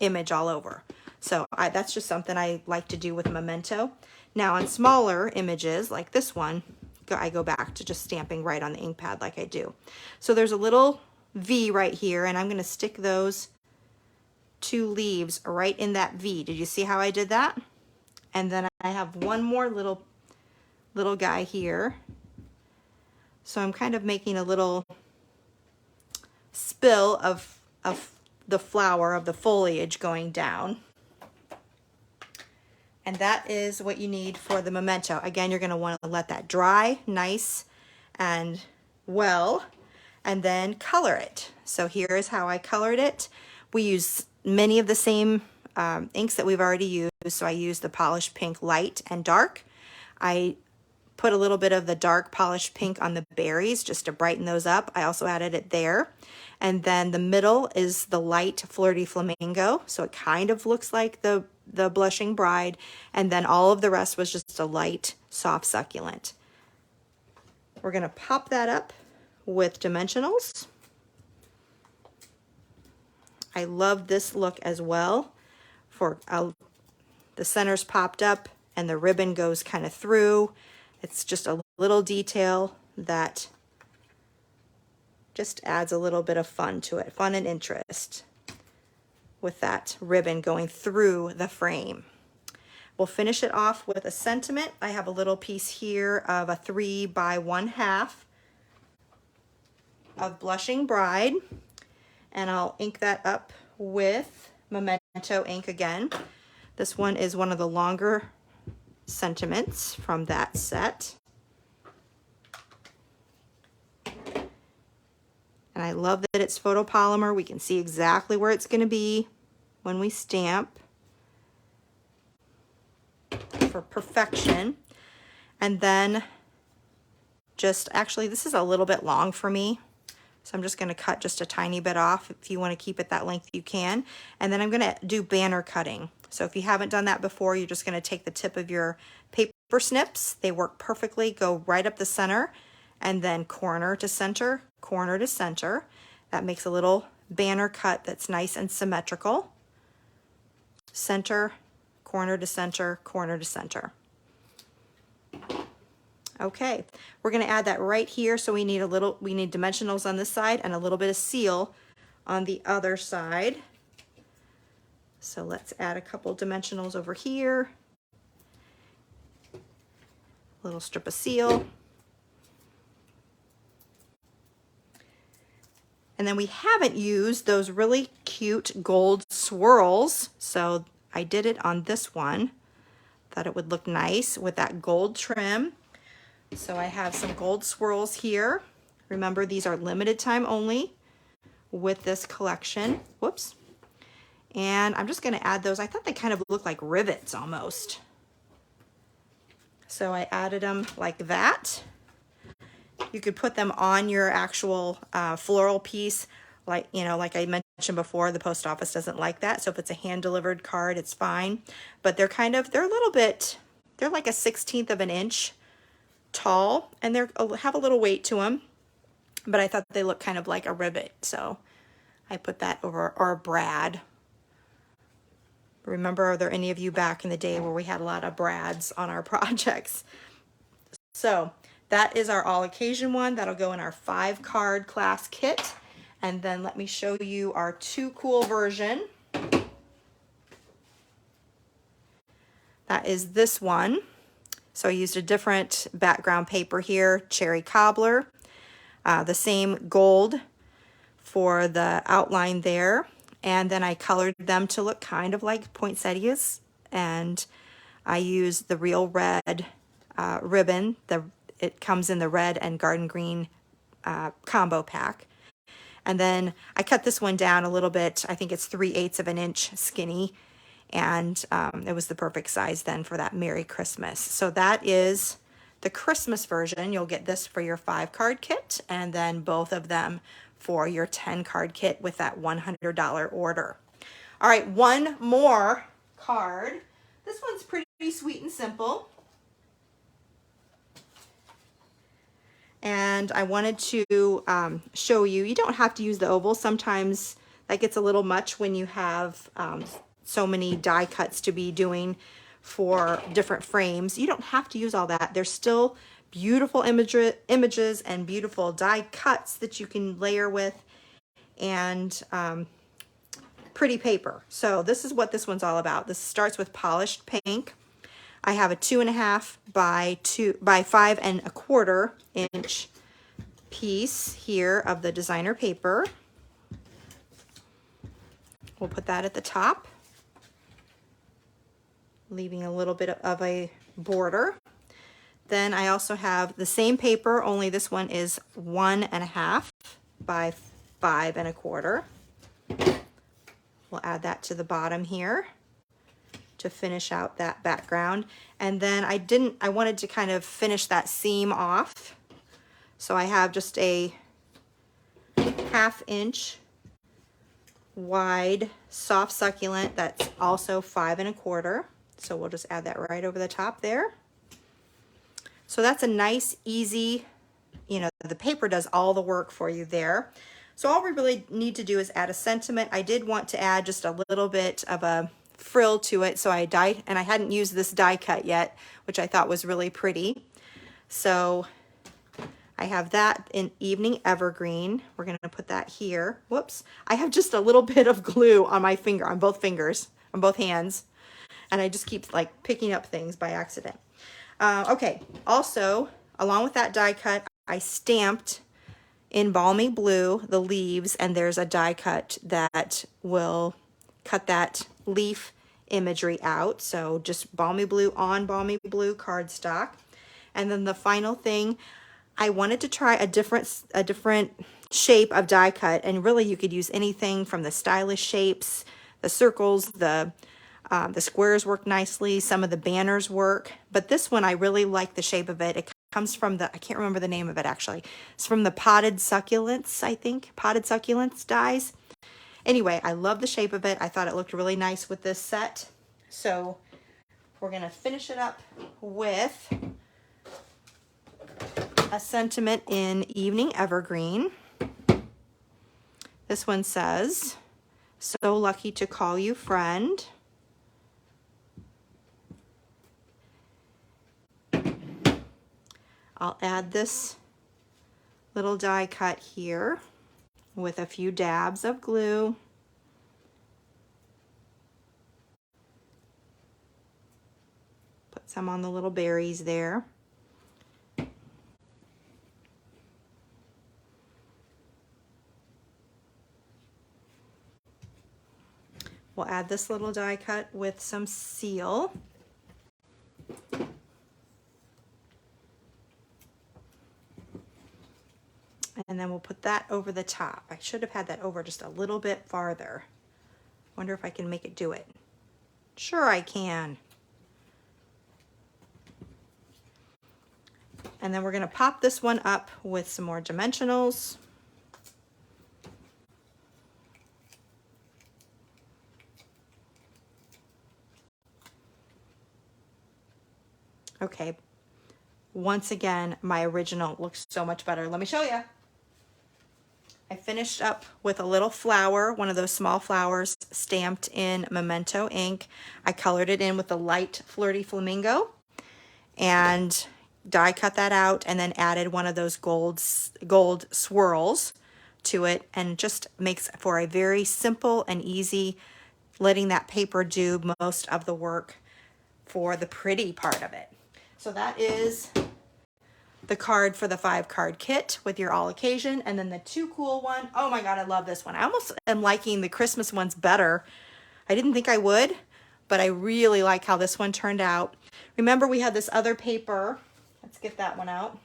S1: image all over. So that's just something I like to do with Memento. Now on smaller images like this one, I go back to just stamping right on the ink pad like I do. So there's a little V right here, and I'm going to stick those 2 leaves right in that V. Did you see how I did that? And then I have one more little guy here. So I'm kind of making a little spill of the flower, of the foliage going down. And that is what you need for the Memento. Again, you're going to want to let that dry nice and well, and then color it. So here is how I colored it. We use many of the same inks that we've already used. So I used the polished pink light and dark. I put a little bit of the dark polished pink on the berries just to brighten those up. I also added it there. And then the middle is the light flirty flamingo. So it kind of looks like the blushing bride. And then all of the rest was just a light soft succulent. We're going to pop that up with dimensionals. I love this look as well. For the center's popped up and the ribbon goes kind of through. It's just a little detail that just adds a little bit of fun to it, fun and interest with that ribbon going through the frame. We'll finish it off with a sentiment. I have a little piece here of a 3 by 1/2 of Blushing Bride, and I'll ink that up with Memento ink again. This one is one of the longer sentiments from that set. And I love that it's photopolymer. We can see exactly where it's going to be when we stamp for perfection. And then just, actually this is a little bit long for me, so I'm just going to cut just a tiny bit off. If you want to keep it that length, you can. And then I'm going to do banner cutting. So if you haven't done that before, you're just going to take the tip of your paper snips. They work perfectly. Go right up the center and then corner to center, corner to center. That makes a little banner cut that's nice and symmetrical. Center, corner to center, corner to center. Okay, we're going to add that right here. So we need dimensionals on this side and a little bit of seal on the other side. So let's add a couple dimensionals over here. Little strip of seal. And then we haven't used those really cute gold swirls. So I did it on this one. Thought it would look nice with that gold trim. So I have some gold swirls here. Remember, these are limited time only with this collection. Whoops. And I'm just going to add those. I thought they kind of look like rivets almost. So I added them like that. You could put them on your actual floral piece. Like, you know, like I mentioned before, the post office doesn't like that. So if it's a hand delivered card, it's fine. But they're a little bit, they're like a 1/16 of an inch tall, and they have a little weight to them. But I thought they look kind of like a rivet. So I put that over, or a brad. Remember, are there any of you back in the day where we had a lot of brads on our projects? So that is our all occasion one. That'll go in our 5-card class kit. And then let me show you our Too Cool version. That is this one. So I used a different background paper here, cherry cobbler, the same gold for the outline there. And then I colored them to look kind of like poinsettias. And I used the real red ribbon. It comes in the red and garden green combo pack. And then I cut this one down a little bit. I think it's 3/8 of an inch skinny. And it was the perfect size then for that Merry Christmas. So that is the Christmas version. You'll get this for your 5-card kit, and then both of them for your 10-card kit with that $100 order. All right, one more card. This one's pretty sweet and simple. And I wanted to show you, you don't have to use the oval. Sometimes that gets a little much when you have so many die cuts to be doing for different frames. You don't have to use all that. There's still beautiful images and beautiful die cuts that you can layer with, and pretty paper. So this is what this one's all about. This starts with polished pink. I have a 2.5 by 5.25 inch piece here of the designer paper. We'll put that at the top, leaving a little bit of a border. Then I also have the same paper, only this one is 1.5 by 5.25. We'll add that to the bottom here to finish out that background. And then I wanted to kind of finish that seam off. So I have just a 1/2 inch wide soft succulent that's also 5.25. So we'll just add that right over the top there. So that's a nice, easy, you know, the paper does all the work for you there. So all we really need to do is add a sentiment. I did want to add just a little bit of a frill to it, so I dyed, and I hadn't used this die cut yet, which I thought was really pretty. So I have that in Evening Evergreen. We're going to put that here. Whoops. I have just a little bit of glue on my finger, on both fingers, on both hands, and I just keep like picking up things by accident. Okay, also, along with that die cut, I stamped in Balmy Blue the leaves, and there's a die cut that will cut that leaf imagery out. So just Balmy Blue on Balmy Blue cardstock. And then the final thing, I wanted to try a different shape of die cut, and really you could use anything from the stylish shapes, the circles, the squares work nicely, some of the banners work, but this one I really like the shape of it. It comes from I can't remember the name of it actually. It's from the Potted Succulents, I think, Potted Succulents dies. Anyway, I love the shape of it. I thought it looked really nice with this set. So we're gonna finish it up with a sentiment in Evening Evergreen. This one says, "So lucky to call you friend." I'll add this little die cut here with a few dabs of glue. Put some on the little berries there. We'll add this little die cut with some seal. And then we'll put that over the top. I should have had that over just a little bit farther. Wonder if I can make it do it. Sure I can. And then we're going to pop this one up with some more dimensionals. Okay, once again, my original looks so much better. Let me show you. I finished up with a little flower, one of those small flowers stamped in Memento ink. I colored it in with a light flirty flamingo and die cut that out, and then added one of those gold swirls to it, and just makes for a very simple and easy, letting that paper do most of the work for the pretty part of it. So that is the card for the 5-card kit with your all occasion. And then the Too Cool one. Oh my God, I love this one. I almost am liking the Christmas ones better. I didn't think I would, but I really like how this one turned out. Remember, we had this other paper. Let's get that one out.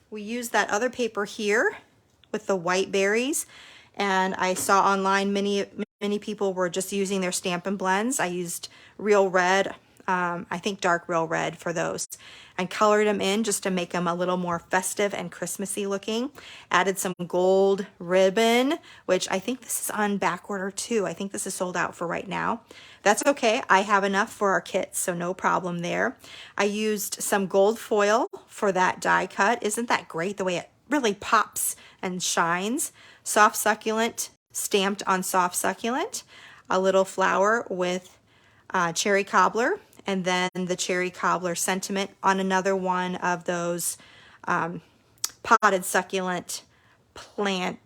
S1: We used that other paper here with the white berries, and I saw online many people were just using their Stampin' Blends. I used Real Red, I think dark Real Red for those, and colored them in just to make them a little more festive and Christmassy looking. Added some gold ribbon, which I think this is on back order too. I think this is sold out for right now. That's okay. I have enough for our kits, so no problem there. I used some gold foil for that die cut. Isn't that great the way it really pops and shines? Soft succulent stamped on soft succulent. A little flower with cherry cobbler, and then the cherry cobbler sentiment on another one of those potted succulent plant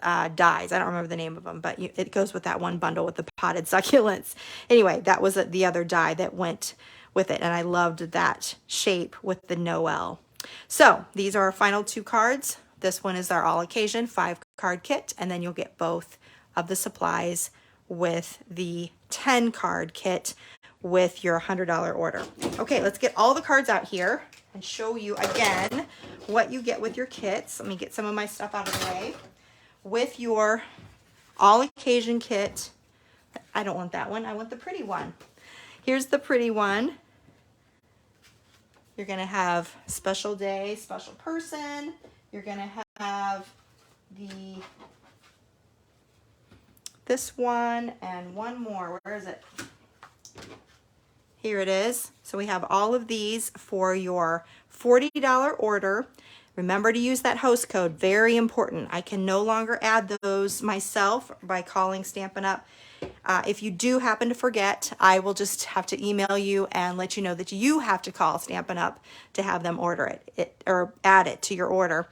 S1: dies. I don't remember the name of them, but it goes with that one bundle with the potted succulents. Anyway, that was the other die that went with it, and I loved that shape with the Noel. So these are our final 2 cards. This one is our all occasion 5-card kit, and then you'll get both of the supplies with the 10-card kit with your $100 order. Okay, let's get all the cards out here and show you again what you get with your kits. Let me get some of my stuff out of the way. With your all occasion kit, I don't want that one, I want the pretty one. Here's the pretty one. You're gonna have special day, special person. You're gonna have this one and one more. Where is it? Here it is. So we have all of these for your $40 order. Remember to use that host code, very important. I can no longer add those myself by calling Stampin' Up. If you do happen to forget, I will just have to email you and let you know that you have to call Stampin' Up to have them order it or add it to your order.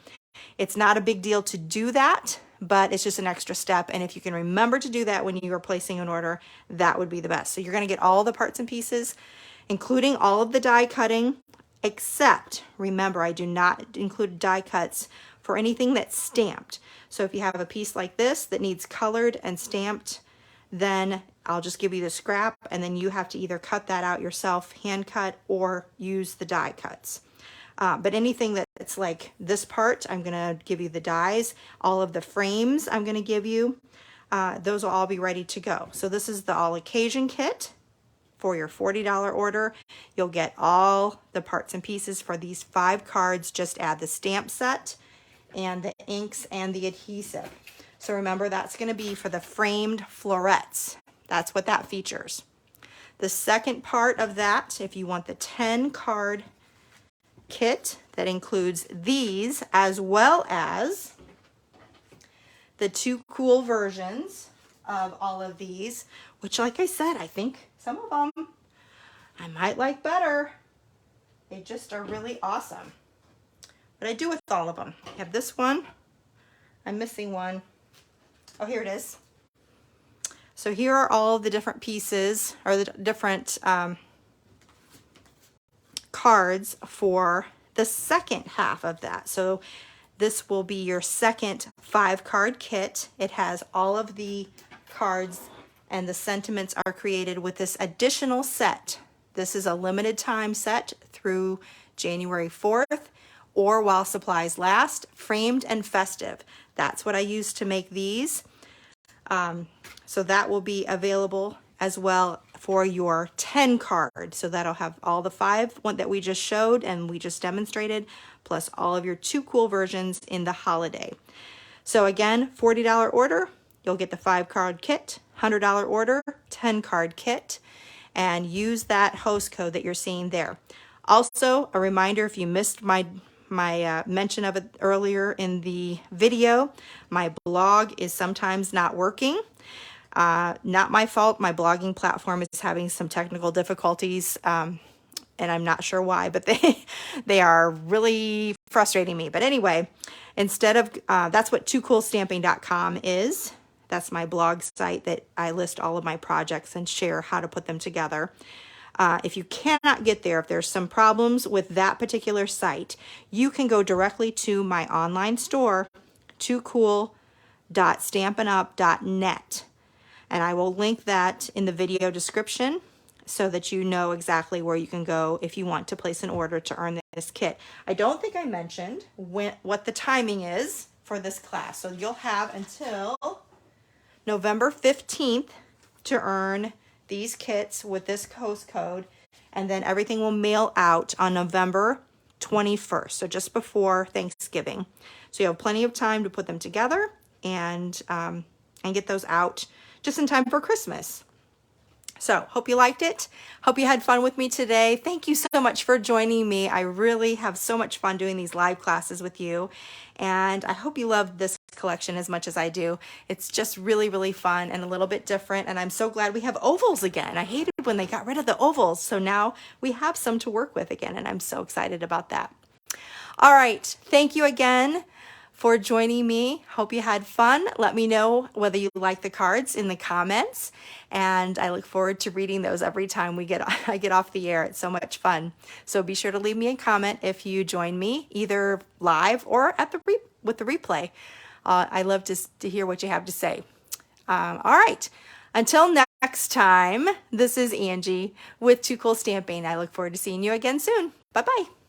S1: It's not a big deal to do that, but it's just an extra step. And if you can remember to do that when you are placing an order, that would be the best. So you're going to get all the parts and pieces, including all of the die cutting, except remember, I do not include die cuts for anything that's stamped. So if you have a piece like this that needs colored and stamped, then I'll just give you the scrap, and then you have to either cut that out yourself, hand cut, or use the die cuts. But anything that's like this part, I'm gonna give you the dies. All of the frames I'm gonna give you. Those will all be ready to go. So this is the all occasion kit for your $40 order. You'll get all the parts and pieces for these 5 cards. Just add the stamp set and the inks and the adhesive. So remember, that's gonna be for the framed florets. That's what that features. The second part of that, if you want the 10-card kit, that includes these as well as the 2 cool versions of all of these, which, like I said, I think some of them I might like better. They just are really awesome. But I do with all of them. I have this one. I'm missing one. Oh, here it is. So here are all the different pieces, or the different cards for the second half of that. So this will be your second 5-card kit. It has all of the cards, and the sentiments are created with this additional set. This is a limited time set through January 4th. or while supplies last. Framed and Festive. That's what I use to make these. So that will be available as well for your 10 card. So that'll have all the 5 that we just showed and we just demonstrated, plus all of your 2 cool versions in the holiday. So again, $40 order, you'll get the 5 card kit. $100 order, 10 card kit, and use that host code that you're seeing there. Also, a reminder, if you missed my mention of it earlier in the video, my blog is sometimes not working. Not my fault. My blogging platform is having some technical difficulties, and I'm not sure why, but they are really frustrating me. But anyway, instead of that's what toocoolstamping.com is. That's my blog site that I list all of my projects and share how to put them together. If you cannot get there, if there's some problems with that particular site, you can go directly to my online store, toocool.stampinup.net. And I will link that in the video description so that you know exactly where you can go if you want to place an order to earn this kit. I don't think I mentioned what the timing is for this class. So you'll have until November 15th to earn these kits with this host code, and then everything will mail out on November 21st, so just before Thanksgiving. So you have plenty of time to put them together and get those out just in time for Christmas. So hope you liked it. Hope you had fun with me today. Thank you so much for joining me. I really have so much fun doing these live classes with you. And I hope you love this collection as much as I do. It's just really, really fun and a little bit different. And I'm so glad we have ovals again. I hated when they got rid of the ovals. So now we have some to work with again. And I'm so excited about that. All right. Thank you again for joining me. Hope you had fun. Let me know whether you like the cards in the comments, and I look forward to reading those every time I get off the air. It's so much fun. So be sure to leave me a comment if you join me either live or at with the replay. I love to hear what you have to say. All right. Until next time, this is Angie with Too Cool Stamping. I look forward to seeing you again soon. Bye-bye.